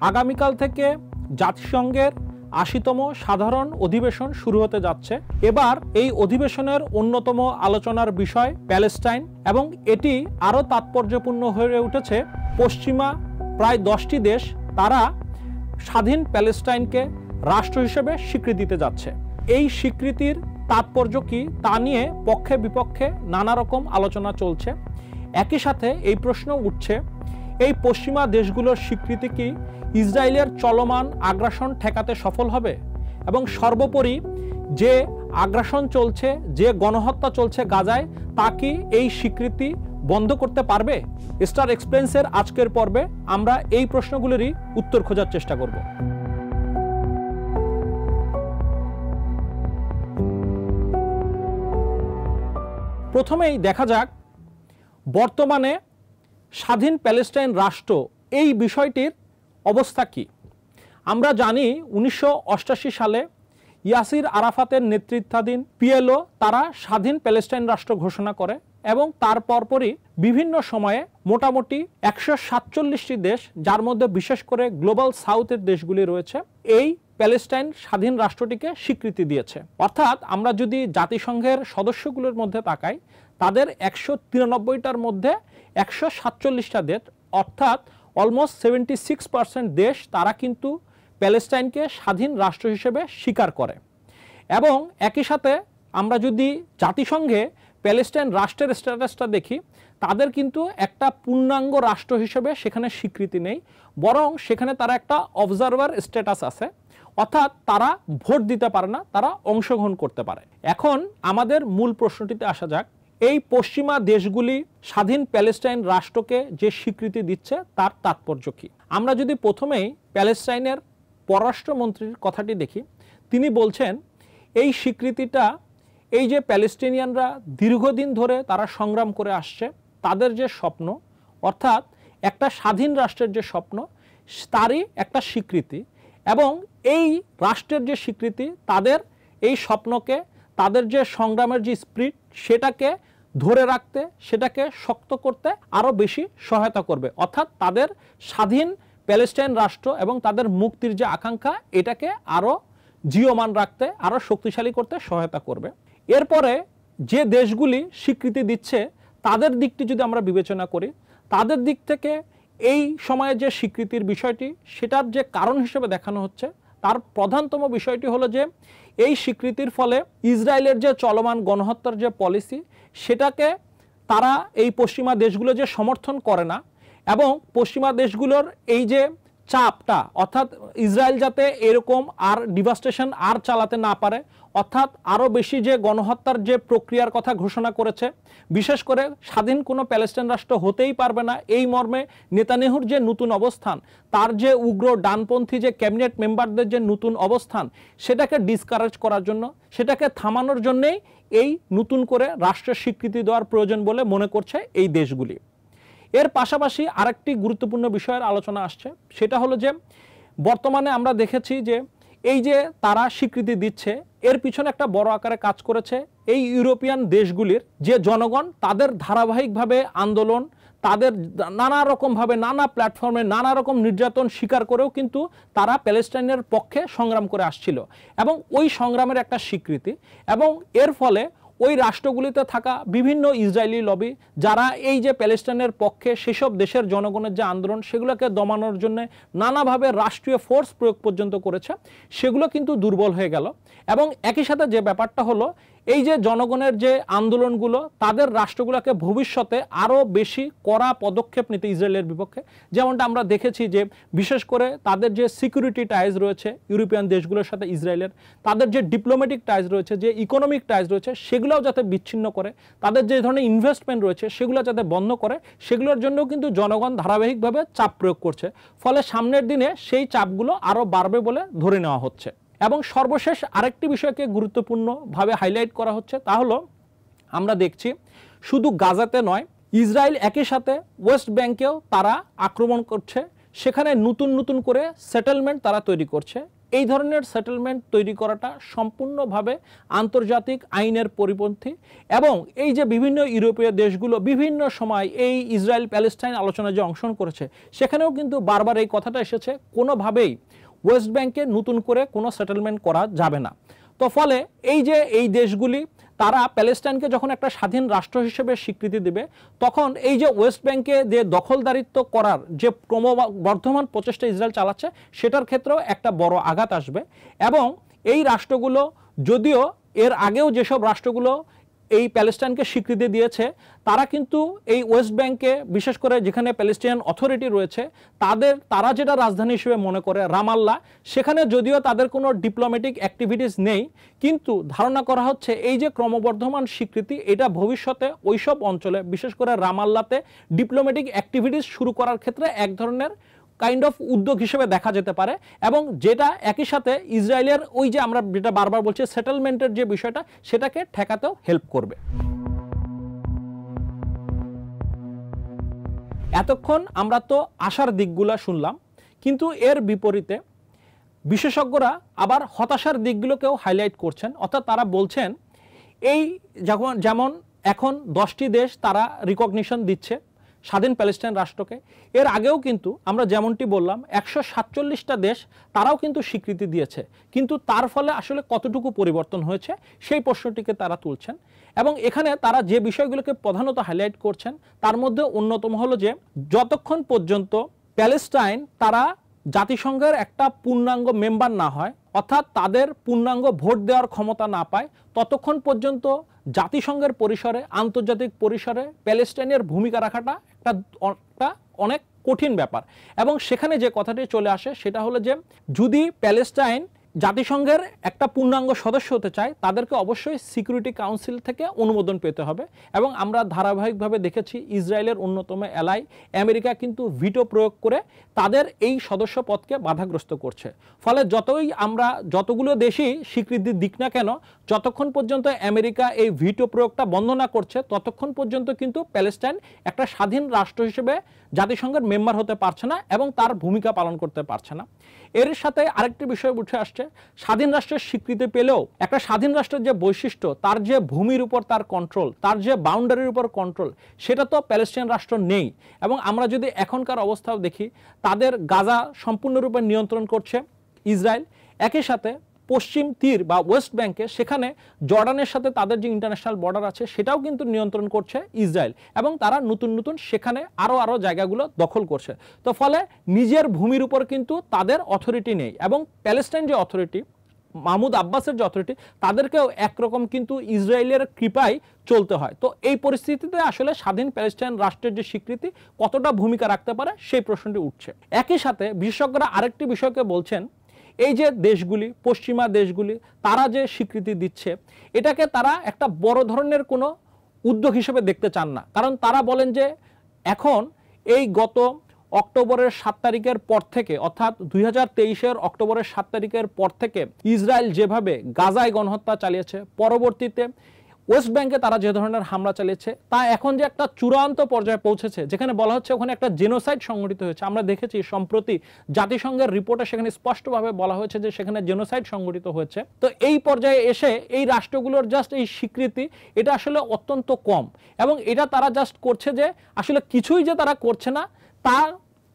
আগামীকাল থেকে জাতিসংঘের ৮০তম সাধারণ অধিবেশন শুরু হতে যাচ্ছে। এবার এই অধিবেশনের অন্যতম আলোচনার বিষয় প্যালেস্টাইন, এবং এটি আরও তাৎপর্যপূর্ণ হয়ে উঠেছে পশ্চিমা প্রায় 10টি দেশ তারা স্বাধীন প্যালেস্টাইনকে রাষ্ট্র হিসেবে স্বীকৃতি দিতে যাচ্ছে। এই স্বীকৃতির তাৎপর্য কি তা নিয়ে পক্ষে বিপক্ষে নানা রকম আলোচনা চলছে। একই সাথে এই প্রশ্ন উঠছে, এই পশ্চিমা দেশগুলোর স্বীকৃতি কি ইসরায়েলের চলমান আগ্রাসন ঠেকাতে সফল হবে? এবং সর্বোপরি যে আগ্রাসন চলছে, যে গণহত্যা চলছে গাজায়, তা কি এই স্বীকৃতি বন্ধ করতে পারবে? স্টার এক্সপ্লেন্সের আজকের পর্বে আমরা এই প্রশ্নগুলোরই উত্তর খোঁজার চেষ্টা করব। প্রথমেই দেখা যাক বর্তমানে স্বাধীন প্যালেস্টাইন রাষ্ট্র এই বিষয়টির অবস্থা কি। আমরা জানি 1988 সালে ইয়াসির আরাফাতের নেতৃত্বাধীন পিএলও তারা স্বাধীন প্যালেস্টাইন রাষ্ট্র ঘোষণা করে, এবং তার পরপরই বিভিন্ন সময়ে মোটামুটি 147টি দেশ, যার মধ্যে বিশেষ করে গ্লোবাল সাউথের দেশগুলি রয়েছে, এই প্যালেস্টাইন স্বাধীন রাষ্ট্রটিকে স্বীকৃতি দিয়েছে। অর্থাৎ আমরা যদি জাতিসংঘের সদস্যগুলোর মধ্যে তাকাই, তাদের 193টার মধ্যে 147টা দেশ, অর্থাৎ অলমোস্ট 76% দেশ তারা কিন্তু প্যালেস্টাইনকে স্বাধীন রাষ্ট্র হিসেবে স্বীকার করে। এবং একই সাথে আমরা যদি জাতিসংঘে প্যালেস্টাইন রাষ্ট্রের স্ট্যাটাসটা দেখি, তাদের কিন্তু একটা পূর্ণাঙ্গ রাষ্ট্র হিসেবে সেখানে স্বীকৃতি নেই, বরং সেখানে তারা একটা অবজারভার স্ট্যাটাস আছে, অর্থাৎ তারা ভোট দিতে পারে না, তারা অংশগ্রহণ করতে পারে। এখন আমাদের মূল প্রশ্নটিতে আসা যাক, এই পশ্চিমা দেশগুলি স্বাধীন প্যালেস্টাইন রাষ্ট্রকে যে স্বীকৃতি দিচ্ছে তার তাৎপর্য কি? আমরা যদি প্রথমেই প্যালেস্টাইনের পররাষ্ট্রমন্ত্রীর কথাটি দেখি, তিনি বলছেন এই স্বীকৃতিটা, এই যে প্যালেস্টিনিয়ানরা দীর্ঘদিন ধরে তারা সংগ্রাম করে আসছে, তাদের যে স্বপ্ন, অর্থাৎ একটা স্বাধীন রাষ্ট্রের যে স্বপ্ন, তারই একটা স্বীকৃতি। এবং এই রাষ্ট্রের যে স্বীকৃতি তাদের এই স্বপ্নকে, তাদের যে সংগ্রামের যে স্পিরিট, সেটাকে ধরে রাখতে, সেটাকে শক্ত করতে আরও বেশি সহায়তা করবে। অর্থাৎ তাদের স্বাধীন প্যালেস্টাইন রাষ্ট্র এবং তাদের মুক্তির যে আকাঙ্ক্ষা, এটাকে আরও জীয়মান রাখতে, আরও শক্তিশালী করতে সহায়তা করবে। এরপরে যে দেশগুলি স্বীকৃতি দিচ্ছে তাদের দিকটি যদি আমরা বিবেচনা করি, তাদের দিক থেকে এই সময়ে যে স্বীকৃতির বিষয়টি, সেটার যে কারণ হিসেবে দেখানো হচ্ছে, তার প্রধানতম বিষয়টি হলো যে এই স্বীকৃতির ফলে ইসরায়েলের যে চলমান গণহত্যার যে পলিসি, সেটাকে তারা এই পশ্চিমা দেশগুলো যে সমর্থন করে না, এবং পশ্চিমা দেশগুলোর এই যে চাপটা, অর্থাৎ ইসরায়েল যাতে এরকম আর ডিভাস্টেশন আর চালাতে না পারে, অর্থাৎ আরও বেশি যে গণহত্যার যে প্রক্রিয়ার কথা ঘোষণা করেছে, বিশেষ করে স্বাধীন কোনো প্যালেস্টাইন রাষ্ট্র হতেই পারবে না এই মর্মে নেতানিয়াহুর যে নতুন অবস্থান, তার যে উগ্র ডানপন্থী যে ক্যাবিনেট মেম্বারদের যে নতুন অবস্থান, সেটাকে ডিসকারেজ করার জন্য, সেটাকে থামানোর জন্যেই এই নতুন করে রাষ্ট্রের স্বীকৃতি দেওয়ার প্রয়োজন বলে মনে করছে এই দেশগুলি। এর পাশাপাশি আরেকটি গুরুত্বপূর্ণ বিষয়ের আলোচনা আসছে, সেটা হলো যে বর্তমানে আমরা দেখেছি যে এই যে তারা স্বীকৃতি দিচ্ছে, এর পিছনে একটা বড় আকারে কাজ করেছে এই ইউরোপিয়ান দেশগুলির যে জনগণ, তাদের ধারাবাহিকভাবে আন্দোলন, তাদের নানা রকমভাবে নানা প্ল্যাটফর্মে নানা রকম নির্যাতন স্বীকার করেও কিন্তু তারা প্যালেস্টাইনের পক্ষে সংগ্রাম করে আসছিল, এবং ওই সংগ্রামের একটা স্বীকৃতি। এবং এর ফলে ওই রাষ্ট্রগুলিতে থাকা বিভিন্ন ইসরায়েলি লবি, যারা এই যে প্যালেস্টাইনের পক্ষে সেসব দেশের জনগণের যে আন্দোলন, সেগুলোকে দমানোর জন্য নানাভাবে রাষ্ট্রীয় ফোর্স প্রয়োগ পর্যন্ত করেছে, সেগুলো কিন্তু দুর্বল হয়ে গেল। এবং একই সাথে যে ব্যাপারটা হলো, এই যে জনগণের যে আন্দোলনগুলো, তাদের রাষ্ট্রগুলোকে ভবিষ্যতে আরও বেশি কড়া পদক্ষেপ নিতে ইসরায়েলের বিপক্ষে, যেমনটা আমরা দেখেছি যে বিশেষ করে তাদের যে সিকিউরিটি টাইজ রয়েছে ইউরোপিয়ান দেশগুলোর সাথে ইসরায়েলের, তাদের যে ডিপ্লোম্যাটিক টাইজ রয়েছে, যে ইকোনমিক টাইজ রয়েছে, সেগুলোও যাতে বিচ্ছিন্ন করে, তাদের যে ধরনের ইনভেস্টমেন্ট রয়েছে সেগুলো যাতে বন্ধ করে, সেগুলোর জন্য কিন্তু জনগণ ধারাবাহিকভাবে চাপ প্রয়োগ করছে। ফলে সামনের দিনে সেই চাপগুলো আরও বাড়বে বলে ধরে নেওয়া হচ্ছে। এবং সর্বশেষ আরেকটি বিষয়কে গুরুত্বপূর্ণভাবে হাইলাইট করা হচ্ছে, তা হলো আমরা দেখছি শুধু গাজাতে নয়, ইসরায়েল একই সাথে ওয়েস্ট ব্যাংকেও তারা আক্রমণ করছে, সেখানে নতুন নতুন করে সেটেলমেন্ট তারা তৈরি করছে। এই ধরনের সেটেলমেন্ট তৈরি করাটা সম্পূর্ণভাবে আন্তর্জাতিক আইনের পরিপন্থী এবং এই যে বিভিন্ন ইউরোপীয় দেশগুলো বিভিন্ন সময় এই ইসরায়েল প্যালেস্টাইন আলোচনায় যে অংশগ্রহণ করেছে সেখানেও কিন্তু বারবার এই কথাটা এসেছে, কোনোভাবেই ওয়েস্ট ব্যাংকে নতুন করে কোনো সেটেলমেন্ট করা যাবে না। তো ফলে এই যে এই দেশগুলি তারা প্যালেস্টাইনকে যখন একটা স্বাধীন রাষ্ট্র হিসেবে স্বীকৃতি দেবে, তখন এই যে ওয়েস্ট ব্যাংকে যে দখলদারিত্ব করার যে ক্রমবর্ধমান প্রচেষ্টা ইসরায়েল চালাচ্ছে সেটার ক্ষেত্রেও একটা বড় আঘাত আসবে। এবং এই রাষ্ট্রগুলো যদিও এর আগেও যেসব রাষ্ট্রগুলো এই প্যালেস্টাইনকে স্বীকৃতি দিয়েছে তারা কিন্তু এই ওয়েস্ট ব্যাংকে বিশেষ করে যেখানে প্যালেস্টাইন অথরিটি রয়েছে তারা যেটা রাজধানী হিসেবে মনে করে রামাল্লা, সেখানে যদিও তাদের কোনো ডিপ্লোম্যাটিক অ্যাক্টিভিটিস নেই, কিন্তু ধারণা করা হচ্ছে এই যে ক্রমবর্ধমান স্বীকৃতি এটা ভবিষ্যতে ওইসব অঞ্চলে বিশেষ করে রামাল্লাতে ডিপ্লোম্যাটিক অ্যাক্টিভিটিস শুরু করার ক্ষেত্রে এক ধরনের কাইন্ড অফ উদ্যোগ হিসেবে দেখা যেতে পারে এবং যেটা একই সাথে ইসরায়েলের ওই যে আমরা যেটা বারবার বলছি সেটেলমেন্টের যে বিষয়টা সেটাকে ঠেকাতেও হেল্প করবে। এতক্ষণ আমরা তো আশার দিকগুলো শুনলাম, কিন্তু এর বিপরীতে বিশেষজ্ঞরা আবার হতাশার দিকগুলোকেও হাইলাইট করছেন। অর্থাৎ তারা বলছেন এই যেমন এখন 10টি দেশ তারা রিকগনিশন দিচ্ছে স্বাধীন প্যালেস্টাইন রাষ্ট্রকে, এর আগেও কিন্তু আমরা যেমনটি বললাম 147টা দেশ তারাও কিন্তু স্বীকৃতি দিয়েছে, কিন্তু তার ফলে আসলে কতটুকু পরিবর্তন হয়েছে সেই প্রশ্নটিকে তারা তুলছেন। এবং এখানে তারা যে বিষয়গুলোকে প্রধানত হাইলাইট করছেন তার মধ্যে অন্যতম হলো যে যতক্ষণ পর্যন্ত প্যালেস্টাইন তারা জাতিসংঘের একটা পূর্ণাঙ্গ মেম্বার না হয়, অর্থাৎ তাদের পূর্ণাঙ্গ ভোট দেওয়ার ক্ষমতা না পায়, ততক্ষণ পর্যন্ত জাতিসংঘের পরিসরে আন্তর্জাতিক পরিসরে প্যালেস্টাইনের ভূমিকা রাখাটা একটা অনেক কঠিন ব্যাপার। এবং সেখানে যে কথাটি চলে আসে সেটা হলো যে যদি প্যালেস্টাইন জাতিসংঘের একটা পূর্ণাঙ্গ সদস্য হতে চায় তাদেরকে অবশ্যই সিকিউরিটি কাউন্সিল থেকে অনুমোদন পেতে হবে। এবং আমরা ধারাবাহিকভাবে দেখেছি ইসরায়েলের অন্যতম এলাই আমেরিকা কিন্তু ভিটো প্রয়োগ করে তাদের এই সদস্য পদকে বাধাগ্রস্ত করছে। ফলে যতগুলো দেশই স্বীকৃতি দিক না কেন, যতক্ষণ পর্যন্ত আমেরিকা এই ভিটো প্রয়োগটা বন্ধ না করছে ততক্ষণ পর্যন্ত কিন্তু প্যালেস্টাইন একটা স্বাধীন রাষ্ট্র হিসেবে জাতিসংঘের মেম্বার হতে পারছে না এবং তার ভূমিকা পালন করতে পারছে না। এর সাথে আরেকটি বিষয় উঠে আসছে, স্বাধীন রাষ্ট্রের স্বীকৃতি পেলেও একটা স্বাধীন রাষ্ট্রের যে বৈশিষ্ট্য, তার যে ভূমির উপর তার কন্ট্রোল, তার যে বাউন্ডারির উপর কন্ট্রোল, সেটা তো প্যালেস্টাইন রাষ্ট্র নেই। এবং আমরা যদি এখনকার অবস্থাও দেখি তাদের গাজা সম্পূর্ণরূপে নিয়ন্ত্রণ করছে ইসরায়েল, একই সাথে পশ্চিম তীর বা ওয়েস্ট ব্যাংকে সেখানে জর্ডানের সাথে তাদের যে ইন্টারন্যাশনাল বর্ডার আছে সেটাও কিন্তু নিয়ন্ত্রণ করছে ইসরায়েল এবং তারা নতুন নতুন সেখানে আরও জায়গাগুলো দখল করছে। তো ফলে নিজের ভূমির উপর কিন্তু তাদের অথরিটি নেই এবং প্যালেস্টাইন যে অথরিটি, মাহমুদ আব্বাসের যে অথরিটি, তাদেরকেও একরকম কিন্তু ইসরায়েলের কৃপায় চলতে হয়। তো এই পরিস্থিতিতে আসলে স্বাধীন প্যালেস্টাইন রাষ্ট্রের যে স্বীকৃতি কতটা ভূমিকা রাখতে পারে সেই প্রশ্নটি উঠছে। একই সাথে বিশেষজ্ঞরা আরেকটি বিষয়কে বলছেন, এই যে দেশগুলি পশ্চিমা দেশগুলি তারা যে স্বীকৃতি দিচ্ছে এটাকে তারা একটা বড় ধরনের কোনো উদ্যোগ হিসেবে দেখতে চান না। কারণ তারা বলেন যে এখন এই গত অক্টোবরের 7 তারিখের পর থেকে, অর্থাৎ 2023-এর অক্টোবরের 7 তারিখের পর থেকে ইসরায়েল যেভাবে গাজায় গণহত্যা চালিয়েছে, পরবর্তীতে ওয়েস্ট ব্যাংকে তারা যে ধরনের হামলা চালিয়েছে, তা এখন যে একটা চূড়ান্ত পর্যায়ে পৌঁছেছে যেখানে বলা হচ্ছে ওখানে একটা জেনোসাইড সংঘটিত হয়েছে। আমরা দেখেছি সম্প্রতি জাতিসংঘের রিপোর্টে সেখানে স্পষ্টভাবে বলা হয়েছে যে সেখানে জেনোসাইড সংঘটিত হয়েছে। তো এই পর্যায়ে এসে এই রাষ্ট্রগুলোর জাস্ট এই স্বীকৃতি এটা আসলে অত্যন্ত কম এবং এটা তারা জাস্ট করছে যে আসলে কিছুই যে তারা করছে না তা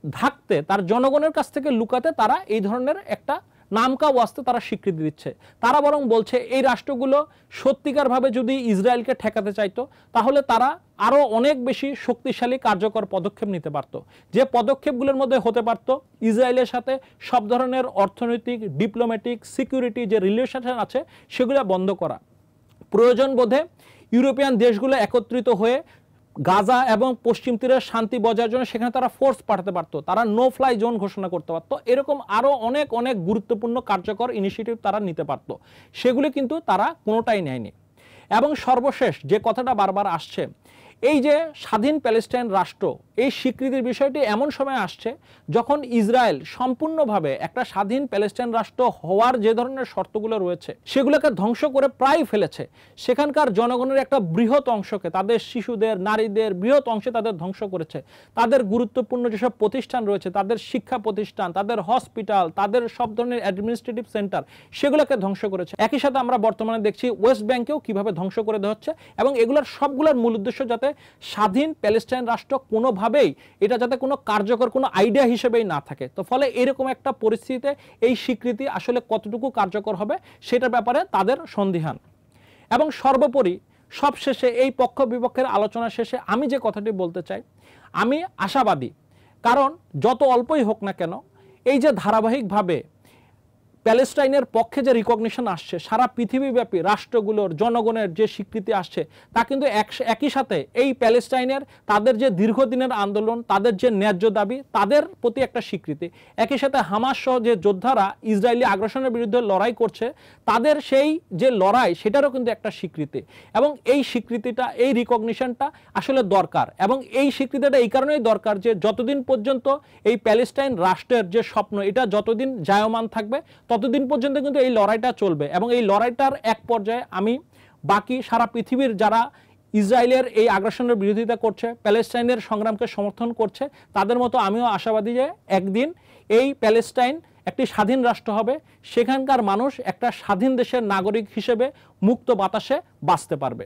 ঢাকতে, তার জনগণের কাছ থেকে লুকাতে তারা এই ধরনের একটা নামকা ওয়াস্তে তারা স্বীকৃতি দিচ্ছে। তারা বরং বলছে এই রাষ্ট্রগুলো সত্যিকারভাবে যদি ইসরায়েলকে ঠেকাতে চাইতো তাহলে তারা আরও অনেক বেশি শক্তিশালী কার্যকর পদক্ষেপ নিতে পারত, যে পদক্ষেপগুলোর মধ্যে হতে পারত ইসরায়েলের সাথে সব ধরনের অর্থনৈতিক, ডিপ্লোম্যাটিক, সিকিউরিটি যে রিলেশন আছে সেগুলো বন্ধ করা, প্রয়োজন বোধে ইউরোপিয়ান দেশগুলো একত্রিত হয়ে গাজা এবং পশ্চিম তীরের শান্তি বজায়ের জন্য সেখানে তারা ফোর্স পাঠাতে পারতো, তারা নো ফ্লাই জোন ঘোষণা করতে পারতো, এরকম আরও অনেক গুরুত্বপূর্ণ কার্যকর ইনিশিয়েটিভ তারা নিতে পারতো। সেগুলি কিন্তু তারা কোনোটাই নেয়নি। এবং সর্বশেষ যে কথাটা বারবার আসছে, এই যে স্বাধীন প্যালেস্টাইন রাষ্ট্র, এই স্বীকৃতির বিষয়টি এমন সময় আসছে যখন ইসরায়েল সম্পূর্ণভাবে একটা স্বাধীন প্যালেস্টাইন রাষ্ট্র হওয়ার যে ধরনের শর্তগুলো রয়েছে সেগুলোকে ধ্বংস করে প্রায় ফেলেছে। সেখানকার জনগণের একটা বৃহৎ অংশকে, তাদের শিশুদের, নারীদের বৃহৎ অংশে তাদের ধ্বংস করেছে। তাদের গুরুত্বপূর্ণ যেসব প্রতিষ্ঠান রয়েছে, তাদের শিক্ষা প্রতিষ্ঠান, তাদের হসপিটাল, তাদের সব ধরনের অ্যাডমিনিস্ট্রেটিভ সেন্টার, সেগুলোকে ধ্বংস করেছে। একই সাথে আমরা বর্তমানে দেখছি ওয়েস্ট ব্যাংকেও কিভাবে ধ্বংস করে দেওয়া হচ্ছে, এবং এগুলোর সবগুলোর মূল উদ্দেশ্য যাতে স্বাধীন প্যালেস্টাইন রাষ্ট্র কোনোভাবেই এটা যাতে কোনো কার্যকর কোনো আইডিয়া হিসেবেই না থাকে। তো ফলে এরকম একটা পরিস্থিতিতে এই স্বীকৃতি আসলে কতটুকু কার্যকর হবে সেটার ব্যাপারে তাদের সন্দিহান। এবং সর্বোপরি সবশেষে এই পক্ষ বিপক্ষের আলোচনা শেষে আমি যে কথাটি বলতে চাই, আমি আশাবাদী, কারণ যত অল্পই হোক না কেন এই যে ধারাবাহিকভাবে প্যালেস্টাইনের পক্ষে যে রিকগনিশন আসছে, সারা পৃথিবীব্যাপী রাষ্ট্রগুলোর জনগণের যে স্বীকৃতি আসছে, তা কিন্তু একই সাথে এই প্যালেস্টাইনের তাদের যে দীর্ঘদিনের আন্দোলন, তাদের যে ন্যায্য দাবি, তাদের প্রতি একটা স্বীকৃতি। একই সাথে হামাস সহ যে যোদ্ধারা ইসরায়েলি আগ্রাসনের বিরুদ্ধে লড়াই করছে, তাদের সেই যে লড়াই সেটারও কিন্তু একটা স্বীকৃতি। এবং এই স্বীকৃতিটা, এই রিকগনিশনটা আসলে দরকার। এবং এই স্বীকৃতিটা এই কারণেই দরকার যে যতদিন পর্যন্ত এই প্যালেস্টাইন রাষ্ট্রের যে স্বপ্ন, এটা যতদিন জায়মান থাকবে ততদিন পর্যন্ত কিন্তু এই লড়াইটা চলবে। এবং এই লড়াইটার এক পর্যায়ে আমি বাকি সারা পৃথিবীর যারা ইসরায়েলের এই আগ্রাসনের বিরোধিতা করছে, প্যালেস্টাইনের সংগ্রামকে সমর্থন করছে, তাদের মতো আমিও আশাবাদী যে একদিন এই প্যালেস্টাইন একটি স্বাধীন রাষ্ট্র হবে, সেখানকার মানুষ একটা স্বাধীন দেশের নাগরিক হিসেবে মুক্ত বাতাসে বাঁচতে পারবে।